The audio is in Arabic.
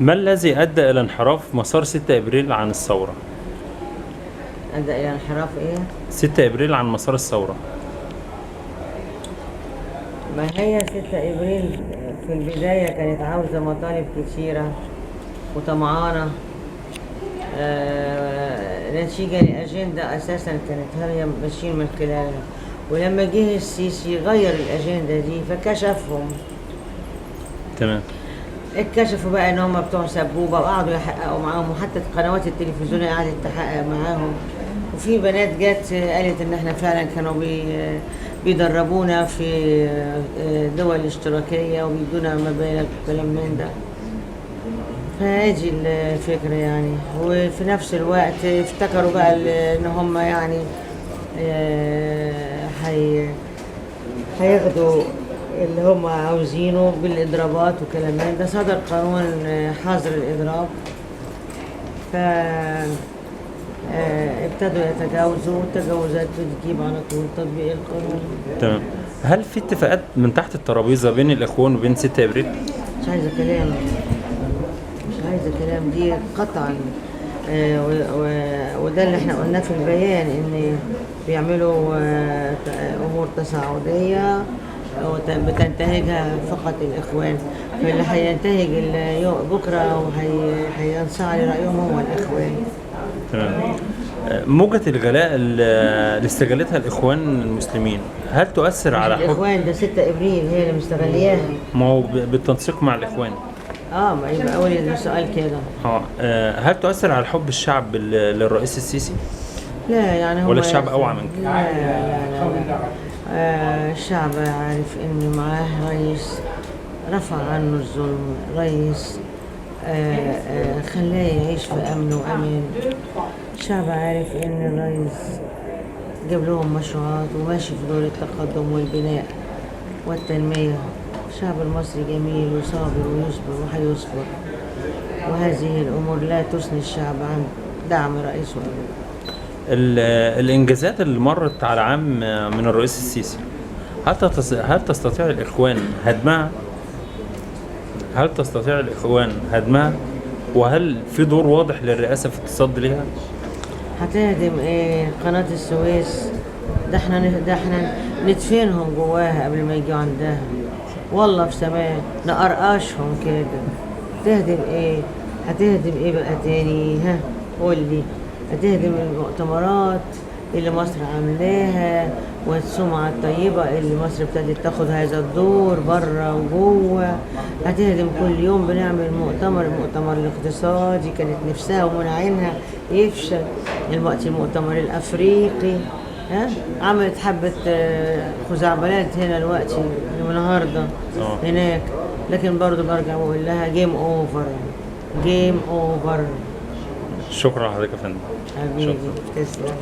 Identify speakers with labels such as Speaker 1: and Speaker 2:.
Speaker 1: ما الذي أدى إلى انحراف مسار 6 إبريل عن الثورة؟
Speaker 2: أدى إلى انحراف إيه؟
Speaker 1: 6 إبريل عن مسار الثورة.
Speaker 2: ما هي 6 إبريل في البداية كانت عاوزة مطالب كتيرة وطمعانة، نتيجة لأجندة أساسا كانت هي ماشيين من خلالها، ولما جه السيسي غير الأجندة دي فكشفهم.
Speaker 1: تمام.
Speaker 2: اتكشفوا بقى ان هم بتوع سبوبه وقعدوا يحققوا معاهم، وحتى قنوات التلفزيون قعدت تحقق معاهم، وفي بنات جت قالت ان احنا فعلا كانوا بيدربونا في دول اشتراكيه وبيدونا مبالغ وكلام من ده. فهذه الفكره يعني، وفي نفس الوقت افتكروا بقى ان هم يعني هياخدوا اللي هم عاوزينه بالاضرابات وكلام من ده. صدر قانون حظر الاضراب، ف ابتدوا يتجاوزوا، والتجاوزات بتجيب على طول تطبيق القانون.
Speaker 1: تمام. هل في اتفاقات من تحت الترابيزة بين الإخوان وبين 6 إبريل؟
Speaker 2: مش عايزه كلام، مش عايزه كلام، دي قطعا. وده اللي احنا قلناه في البيان، ان بيعملوا امور تصاعديه بتنتهجها فقط الإخوان، فاللي هينتهج بكرة وهينصاع لرأيهم هو الإخوان.
Speaker 1: تمام. موجة الغلاء اللي استغلتها الإخوان المسلمين هل تؤثر على حكم؟
Speaker 2: الإخوان ده 6 إبريل هي اللي مستغلياها.
Speaker 1: ما هو بالتنسيق مع الإخوان.
Speaker 2: ما يبقى أول السؤال كده.
Speaker 1: هل تؤثر على حب الشعب للرئيس السيسي؟
Speaker 2: لا يعني هو
Speaker 1: ولا الشعب أوعى من كده؟
Speaker 2: لا لا لا. الشعب عارف إن معاه رئيس رفع عنه الظلم، رئيس خلاه يعيش في أمن وأمان. الشعب عارف إن الرئيس جاب لهم مشروعات وماشي في دور التقدم والبناء والتنمية. الشعب المصري جميل وصابر ويصبر وهيصبر، وهذه الأمور لا تثني الشعب عن دعم رئيسه.
Speaker 1: الإنجازات اللي مرت على عام من الرئيس السيسي هل تستطيع الإخوان هدمها؟ هل تستطيع الإخوان هدمها؟ وهل في دور واضح للرئاسة في التصدي ليها؟
Speaker 2: هتهدم ايه؟ قناة السويس ده احنا ندفنهم جواها قبل ما يجوا عندها، والله في سماء نقرقشهم كده. تهدم ايه؟ هتهدم ايه بقى تاني؟ ها قول لي. هتهدم المؤتمرات اللي مصر عاملاها والسمعة الطيبة اللي مصر ابتدت تاخد هذا الدور بره وجوه. هتهدم كل يوم بنعمل المؤتمر الاقتصادي كانت نفسها ومنعينها يفشل، دلوقتي المؤتمر الافريقي عملت حبة خزعبلات هنا دلوقتي النهارده هناك، لكن برضو برجع واقول لها جيم اوفر، جيم اوفر.
Speaker 1: شكرا لحضرتك يا فندم.
Speaker 2: حبيبي تسلم.